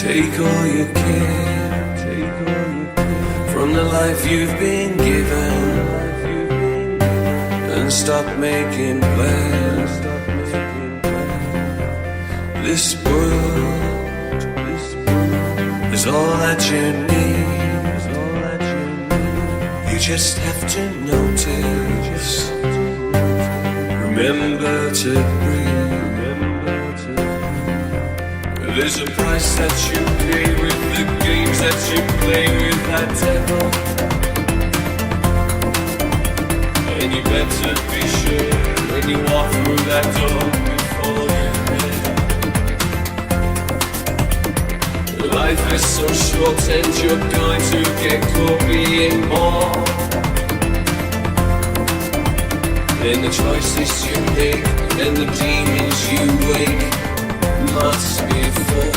Take all you can from the life you've been given and stop making plans. This world is all that you need. You just have to notice. Remember to breathe. There's a price that you pay with the games that you play with that devil. And you better be sure when you walk through that door before you're dead. Life is so short and you're going to get caught being more than the choices you make and the demons you wake must be full.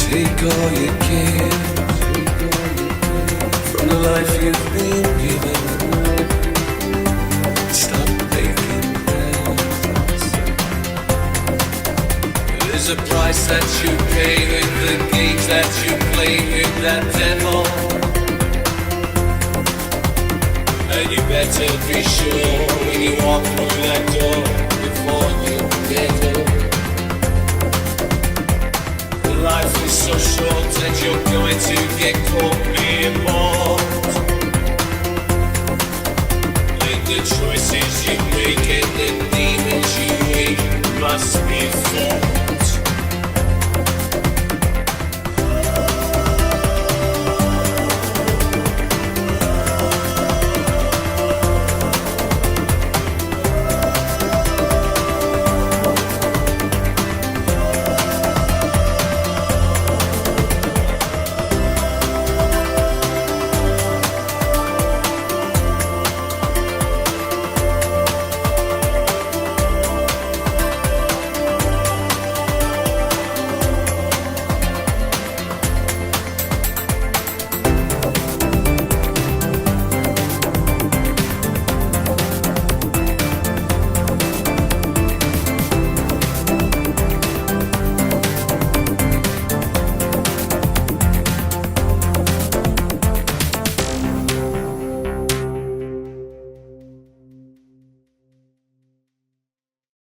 Take all you can from the life you've been given. Stop making plans. There's a price that you pay with the games that you play with that devil. And you better be sure when you walk through that door before you get up. Life is so short and you're going to get caught being bored. And the choices you make and the demons you wake must be full.